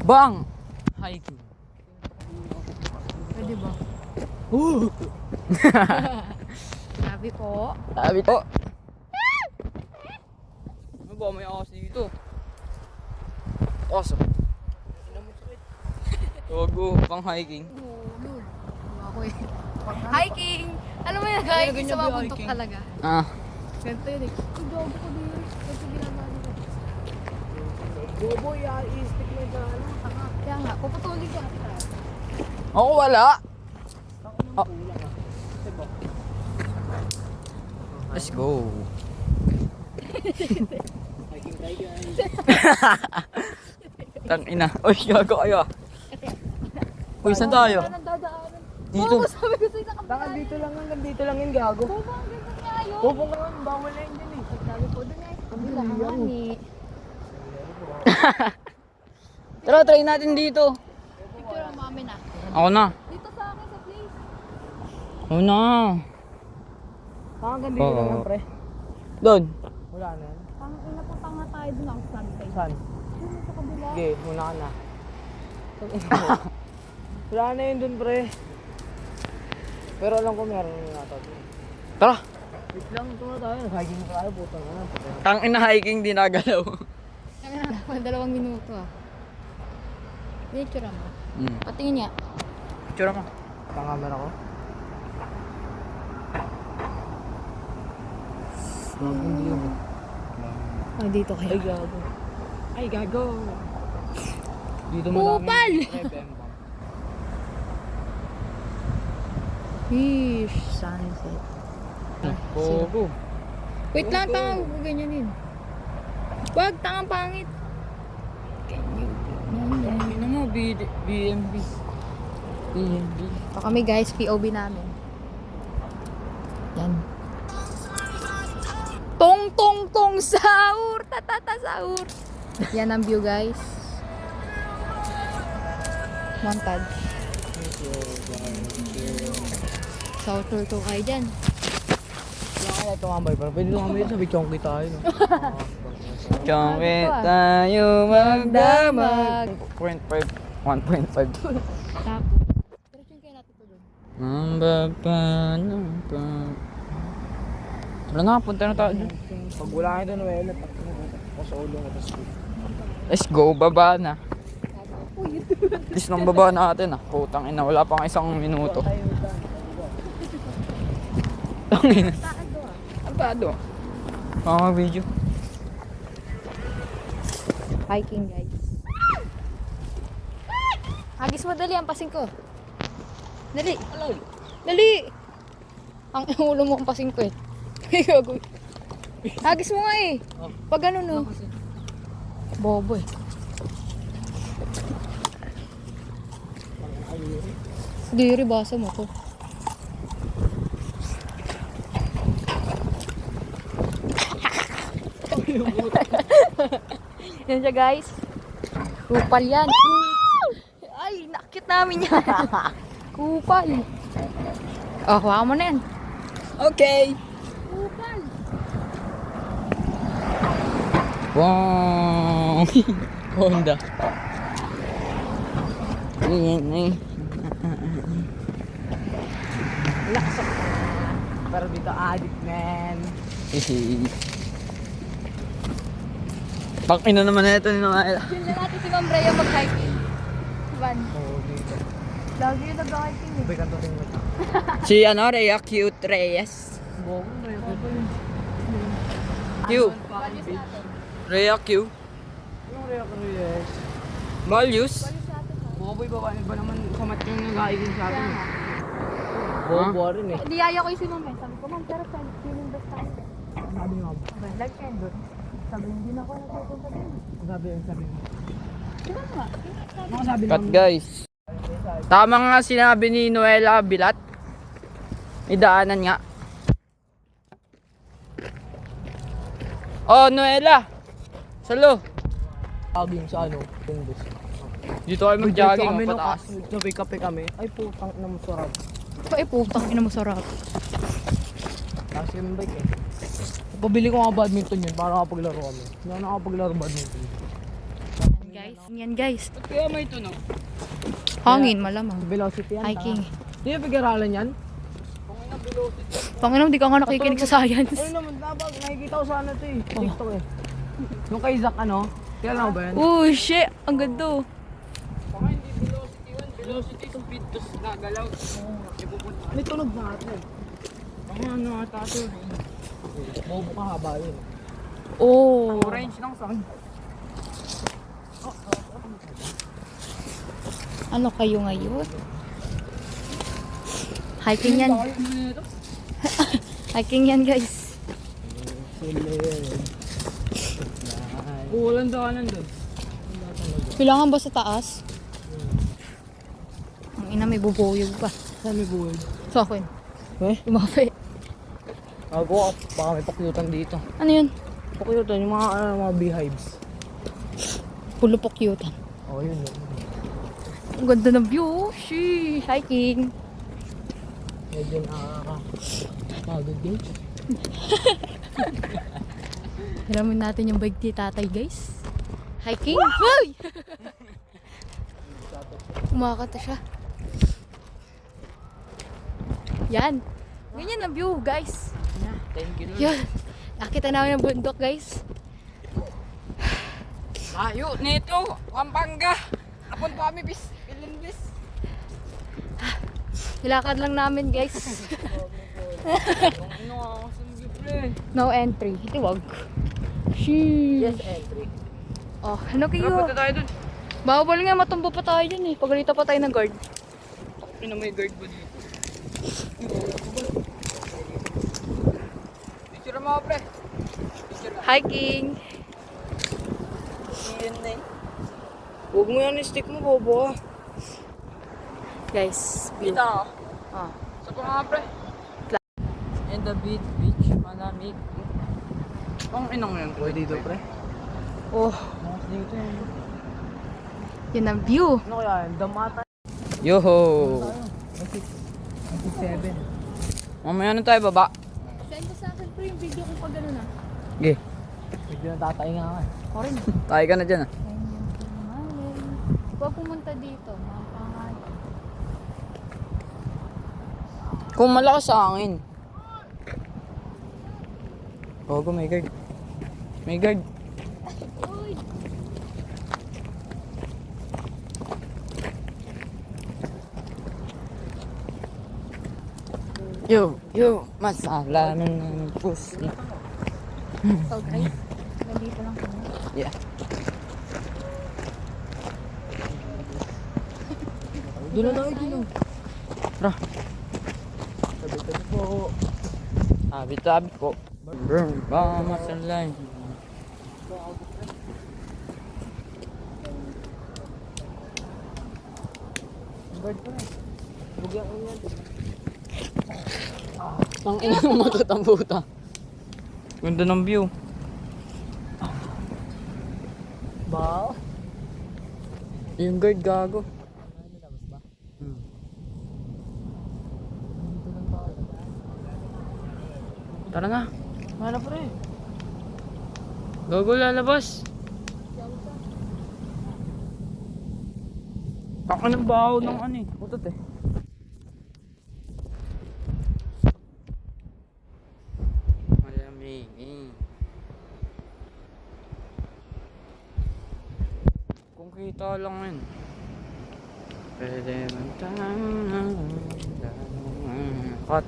Bang! Hiking. Pwede ba? Sabi po. Sabi po. Ano ba? May akas dito. Akas. Togo, pang hiking. Lul. Ako eh. Hiking! Alam mo yun, hiking sa mga bundok talaga. Ah. Ganito yun eh. Jogo ko din. Ito ginagawa dito. Bobo, i-stick mo yung ano. Kaya nga, puputulin ko. Ako wala. Oh. Let's go. Hiking tayo guys. Tang ina. Uy, gago kayo. Uy, saan tayo? Saan ang dadaanan? Dito. Oo, sabi ko sa'yo Baka nakapagay. dito lang hanggang dito lang yun gago. Bobo, ang ganda nga yun. Bobo ka lang, bawal na yun dyan eh. Sabi ko doon eh. Kabila ka ni. Tara, try natin dito. Picture ang mami na. Ako na. Dito sa akin sa place. Ako na. Baka hanggang dito lang yan pre. Doon. Wala na yan. Ina po tanga tayo doon ako sa side. Saan? Doon sa kabila. Sige, muna ka na. Wala na yun dun pre. Pero alam ko meron na yata dun. Tara. Wait lang, ito na tayo. Nag-hiking na tayo, puta na. Tang ina hiking, di nagalaw. Kami na dapat 2 minuto ah. Picture mo. Patingin niya. Picture mo. Pangaman ako. Oh, dito kayo. Ay gago. Ay gago. Dito Kupal! Pre, Fish, sunset. Pogo. Wait lang, tanga, huwag ganyanin. Wag, tangang pangit. Ano mo, BNB. BNB. Ito kami guys, POV namin. Yan. Tong tong tong sahur, tatata sahur. Yan ang view guys. Montage. So, tour kayo dyan. Wala kaya tumambay pa. Pwede tumambay sa Bichongki tayo. No? Chongwe Ito ah. tayo magdamag. Magdamag. 1.5. Tapos. Pero yung kayo natin ito doon. Paano pa? Tara na, punta na tayo dun. Pag wala kayo doon, wala. Tapos sa ulo ko. Let's go, baba na. Please nang baba natin ah. Putang ina, wala pang 1 minuto. Tangina. Ang tado. Mga video. Hiking guys. Hagis mo dali, ang pasing ko. Dali. Dali. Ang ulo mo ang pasing ko eh. Hagis mo nga eh. Pag ano no. Bobo eh. Diri, basa mo to. Yan siya guys. Kupal yan. Ay, nakit namin yan. Kupal. Oh, hawa mo na yan. Okay. Kupal. Wow. Honda. Relax ako. Pero dito addict man. Pang ina naman na ito ni Noel. Yun na natin si Ma'am Rhea mag-hiking. Van. Oo, dito. Lagi yung nag-hiking eh. Sabay kanto rin mo. Si ano, Rhea Cute Reyes. Bobo na yun. Q. Rhea Q. Yung Rhea Cruz. Values. Boboy ba ba naman kamat yung nag-hiking sa akin? Bobo rin eh. Diyaya ko yung si Ma'am Rhea. Sabi ko, Ma'am, pero feeling best tayo. Sabi nga ba? Sabi, like and doon. Sabi, hindi na ako nagpupunta din. Sabi mo. Diba nga? Ano sabi Cut guys. Tama nga sinabi ni Noela Bilat. May daanan nga. Oh, Noela. Salo. Jogging sa ano? Bundus. Dito kayo mag-jogging kami ang pataas. Sabay kape kami. Ay putang ina mo sarap. Ay, putang ina mo sarap. Kasi yung bike eh. Pabili ko nga badminton yun para nakapaglaro kami. Hindi ako nakapaglaro badminton. Guys, Yan guys. Ba't kaya may tunog? Hangin, malamang. Velocity yan. Hiking. Hindi na pag-aralan yan? Panginom, di ka nga nakikinig sa science. Ano naman, dabag, nakikita ko sa ano to eh. TikTok eh. Yung kay Zack ano, kilala mo ba yan? Oh, shit. Ang ganda. Baka hindi velocity yun, velocity speed to nagalaw. May tunog na ito eh. Baka ano ata ito eh. Bobo ka haba yun. Oh. Orange lang sa akin. Ano kayo ngayon? Hiking yan. Hiking yan guys. Ulan daw ka nandun. Kailangan ba sa taas? Ang ina may bubuyog pa. Saan may buhay? Sa akin. Eh? Umapi. Ako, baka may pakyutan dito. Ano yun? Pakyutan, yung mga, mga beehives. Pulupok yutan. Oh, yun yun. Ang ganda ng view. Sheesh. Hiking. Medyo nakaka-pagod guys. Hiramin natin yung bike ni tatay guys. Hiking. Hoy! Umakata siya. Yan. Ganyan ang view guys. Thank you. Yan. Nakita namin ang bundok guys. Ayo, nito, Pampanga. Apon pa kami, bis. Pilin, bis. Hilakad lang namin guys. Yung ano ako sa mga pre. No entry. Ito wag. Sheesh. Yes, entry. Oh, ano kayo? Punta tayo dun. Bawal nga, matumbo pa tayo dyan eh. Pagalita pa tayo ng guard. Ano may guard ba dito? Picture mo pre. Hiking. Yan na eh. Huwag mo yan stick mo, bobo. Guys, view. Kita ako. Ah. Sa pa nga pre. And the beach, malamig. Pang inong yan pre. Dito pre. Oh, Mas dito yan. yun ang view. Ano kaya yan? Damata. Yoho. 7. Mamaya na tayo baba. Send mo sa akin pre yung video kung pag gano'n ah. Okay. Medyo natatay nga ka. Ako rin. Tayo ka na dyan ah. Huwag pumunta dito. Mapangalan. Kung malakas sa hangin. Gogo, may guard. May guard. Uy! Yo, masala ng puso. So guys, nandito lang kami. Yeah. Doon na tayo, doon. Tara. Tabi-tabi po. Tabi-tabi po. Burn, baka masalay. Guard pa rin. Bugyan ko yan. Ang ina ng matutambuta. Ganda ng view. Ba? Yung guard gago. Hmm. Tara na. Mana pre? Gago lalabas. Ako ng baho ng ano eh. Putot eh. Malamig eh. Kung kita lang yun. Pwede man tayo. Cut.